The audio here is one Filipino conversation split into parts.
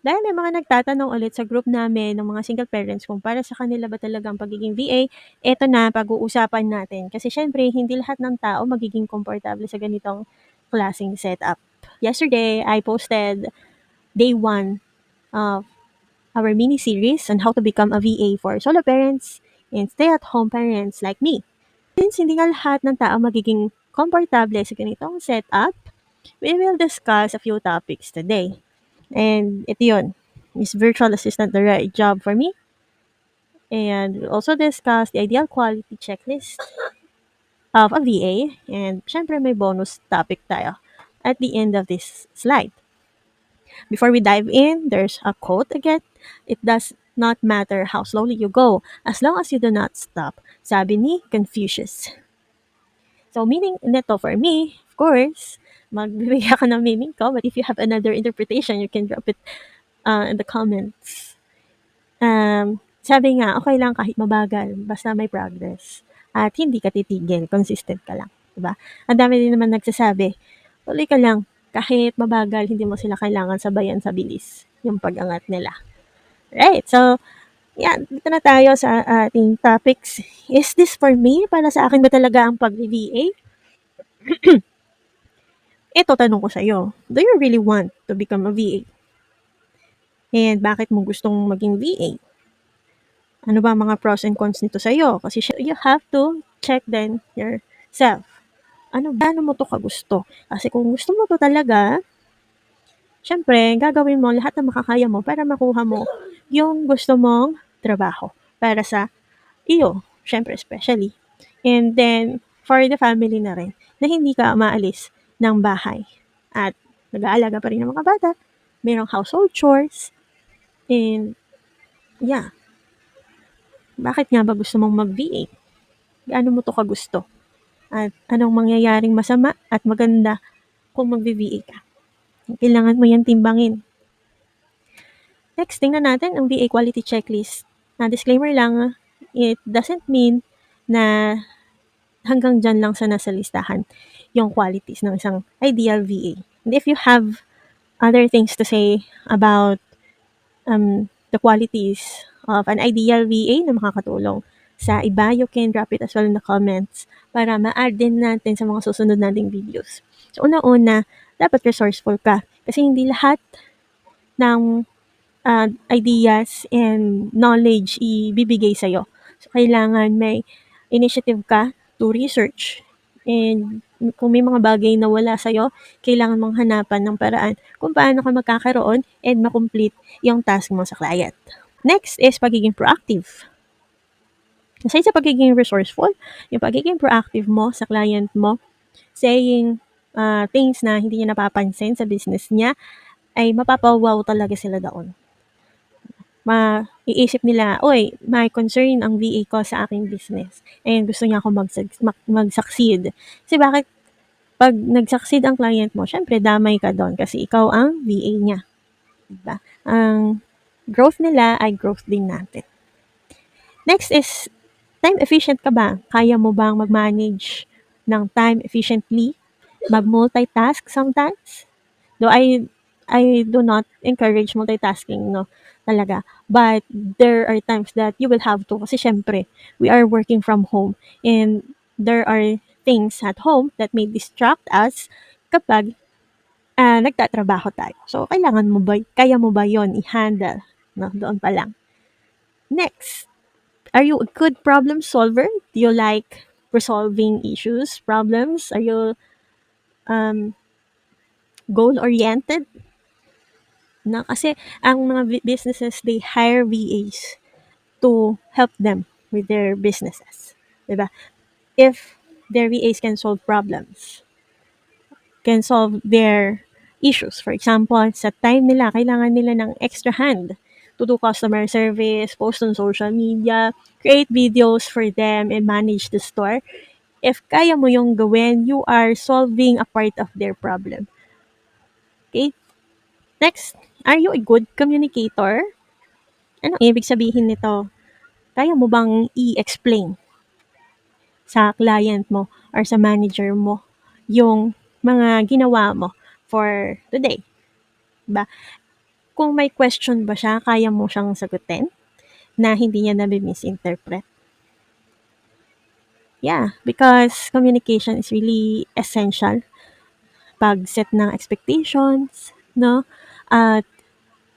Dahil may mga nagtatanong ulit sa group namin ng mga single parents kung para sa kanila ba talaga ang pagiging VA, eto na pag-uusapan natin. Kasi syempre, hindi lahat ng tao magiging komportable sa ganitong klaseng setup. Yesterday, I posted day 1 of our mini series on how to become a VA for solo parents and stay-at-home parents like me. Since hindi nga lahat ng tao magiging komportable sa ganitong setup, we will discuss a few topics today. And ito yun, is virtual assistant the right job for me? And we'll also discuss the ideal quality checklist of a VA. And syempre may bonus topic tayo at the end of this slide. Before we dive in, there's a quote again. It does not matter how slowly you go, as long as you do not stop. Sabi ni Confucius. So meaning nito for me, of course, magbibigay ako ng meaning ko, but if you have another interpretation, you can drop it in the comments. Sabi nga, okay lang kahit mabagal, basta may progress. At hindi ka titigil, consistent ka lang. Diba? Ang dami din naman nagsasabi, tuloy ka lang, kahit mabagal, hindi mo sila kailangan sabayan sa bilis, yung pag-angat nila. Right, so, yan, dito na tayo sa ating topics. Is this for me? Para sa akin ba talaga ang pag-VA? Ito, tanong ko sa'yo, do you really want to become a VA? And bakit mo gustong maging VA? Ano ba ang mga pros and cons nito sa'yo? Kasi you have to check then yourself. Ano mo to kagusto? Kasi kung gusto mo to talaga, syempre, gagawin mo lahat ng makakaya mo para makuha mo yung gusto mong trabaho para sa iyo, syempre, especially. And then, for the family na rin, na hindi ka maalis ng bahay. At nag-aalaga pa rin ng mga bata, mayroong household chores, and yeah, bakit nga ba gusto mong mag-VA? Gaano mo to kagusto? At anong mangyayaring masama at maganda kung mag-VA ka? Kailangan mo yan timbangin. Next, tingnan natin ang VA quality checklist. Disclaimer lang, it doesn't mean na hanggang dyan lang sa nasa listahan yung qualities ng isang ideal VA. And if you have other things to say about the qualities of an ideal VA na makakatulong sa iba, you can drop it as well in the comments para ma-add din natin sa mga susunod nating videos. So, una-una, dapat resourceful ka kasi hindi lahat ng ideas and knowledge ibibigay sa'yo. So, kailangan may initiative ka to research. And kung may mga bagay na wala sa'yo, kailangan mong hanapan ng paraan kung paano ka magkakaroon and makomplete yung task mo sa client. Next is pagiging proactive. Aside sa pagiging resourceful, yung pagiging proactive mo sa client mo, saying things na hindi niya napapansin sa business niya, ay mapapawaw talaga sila doon. Maiisip nila, oy, may concern ang VA ko sa aking business. And gusto niya ako mag-succeed. Kasi bakit pag nag-succeed ang client mo, syempre damay ka doon kasi ikaw ang VA niya. Diba? Ang growth nila ay growth din natin. Next is, time efficient ka ba? Kaya mo bang mag-manage ng time efficiently? Mag-multitask sometimes? Though I do not encourage multitasking, no, talaga. But there are times that you will have to kasi syempre, we are working from home and there are things at home that may distract us kapag nagtatrabaho tayo. So, kaya mo ba yon i-handle? No, doon pa lang. Next, are you a good problem solver? Do you like resolving issues, problems? Are you goal-oriented? Na kasi ang mga businesses, they hire VAs to help them with their businesses. Diba? If their VAs can solve problems, can solve their issues. For example, sa time nila, kailangan nila ng extra hand to do customer service, post on social media, create videos for them, and manage the store. If kaya mo yung gawin, you are solving a part of their problem. Okay? Next, are you a good communicator? Ano ibig sabihin nito? Kaya mo bang i-explain sa client mo or sa manager mo yung mga ginawa mo for today? Diba? Kung may question ba siya, kaya mo siyang sagutin na hindi niya nabi-misinterpret. Yeah, because communication is really essential. Pag-set ng expectations, no? At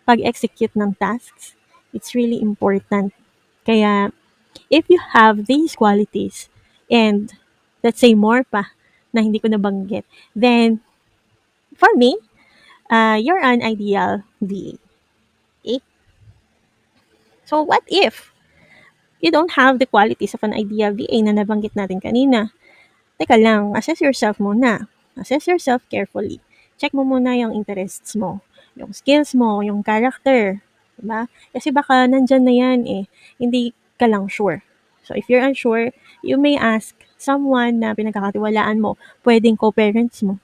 pag-execute ng tasks, it's really important. Kaya, if you have these qualities, and let's say more pa na hindi ko nabanggit, then, for me, you're an ideal VA. Okay? So, what if you don't have the qualities of an ideal VA na nabanggit natin kanina? Teka lang, assess yourself muna. Assess yourself carefully. Check mo muna yung interests mo, yung skills mo, yung character. Diba? Kasi baka nandyan na yan eh. Hindi ka lang sure. So, if you're unsure, you may ask someone na pinagkakatiwalaan mo. Pwedeng co-parents mo,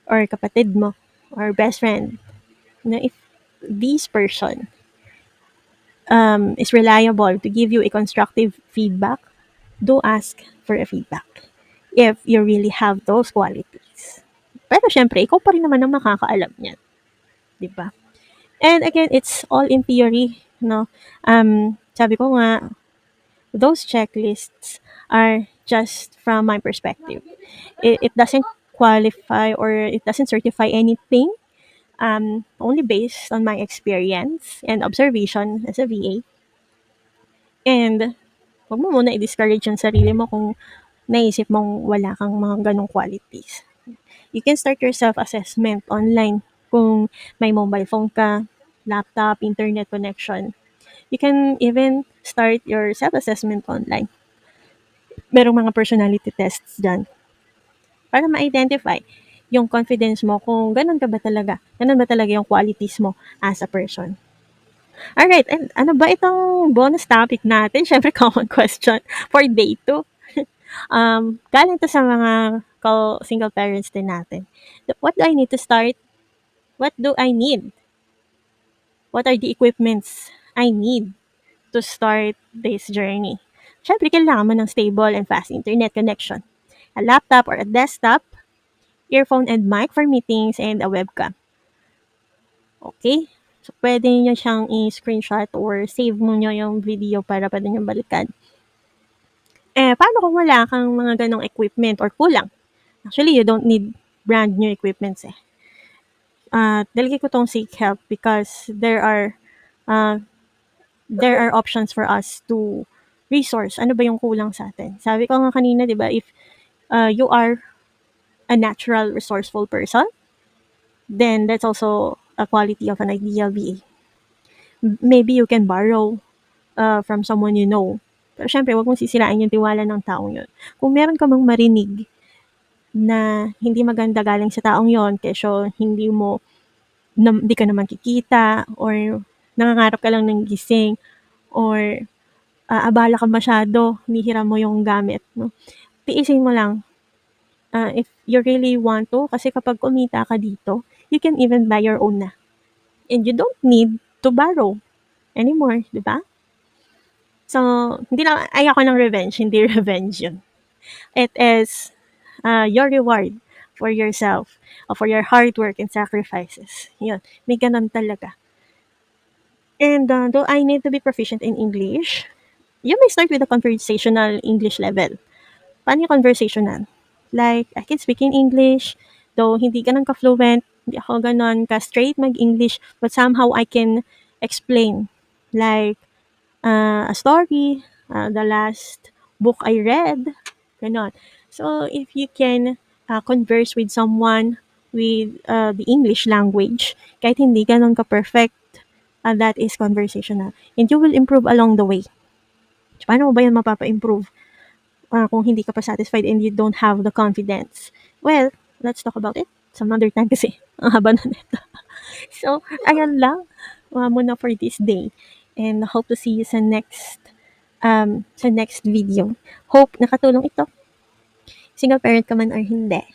or kapatid mo, or best friend. Na if this person is reliable to give you a constructive feedback, do ask for a feedback if you really have those qualities. Pero syempre, ikaw pa rin naman ang makakaalam niyan, di ba? And again, it's all in theory, no? Sabi ko nga, those checklists are just from my perspective. It doesn't qualify or it doesn't certify anything, only based on my experience and observation as a VA. And wag mo muna i-discourage yung sarili mo kung naisip mong wala kang mga ganong qualities. You can start your self-assessment online kung may mobile phone ka, laptop, internet connection. You can even start your self-assessment online. Merong mga personality tests dyan para ma-identify yung confidence mo kung ganun ba talaga yung qualities mo as a person. Alright, and ano ba itong bonus topic natin? Syempre, common question for day 2. Galing to sa mga single parents din natin. What do I need to start? What do I need? What are the equipments I need to start this journey? Syempre, kailangan mo ng stable and fast internet connection. A laptop or a desktop, earphone and mic for meetings, and a webcam. Okay? So, pwede nyo siyang i-screenshot or save mo nyo yung video para pwede nyo balikan. Paano kung wala kang mga ganong equipment or kulang? Actually, you don't need brand new equipments eh. Dalagay ko tong seek help because there are options for us to resource. Ano ba yung kulang sa atin? Sabi ko nga kanina, di ba, if you are a natural resourceful person, then that's also a quality of an ideal VA. Maybe you can borrow from someone you know. Pero syempre, wag mong sisirain yung tiwala ng taong yun. Kung meron ka mang marinig na hindi maganda galing sa taong yon, kesyo hindi ka naman kikita, or nangangarap ka lang ng gising, or abala ka masyado, hinihiram mo yung gamit, no? Tiisin mo lang. If you really want to, kasi kapag kumita ka dito, you can even buy your own na. And you don't need to borrow anymore, di ba? So, ayoko ng revenge, hindi revenge yun. It is your reward for yourself, for your hard work and sacrifices. Yun, may ganun talaga. And do I need to be proficient in English? You may start with a conversational English level. Paano yung conversational? Like, I can speak in English, though hindi ganun ka-fluent, hindi ako ganun ka-straight mag-English, but somehow I can explain. Like, a story, the last book I read, ganon. So, if you can converse with someone with the English language, kahit hindi ganun ka-perfect, that is conversational. And you will improve along the way. So, paano mo ba yan mapapa-improve kung hindi ka pa satisfied and you don't have the confidence? Well, let's talk about it some other time kasi ang haba na nito. So, ayan lang muna for this day. And hope to see you sa next video. Hope nakatulong ito. Single parent ka man or hindi.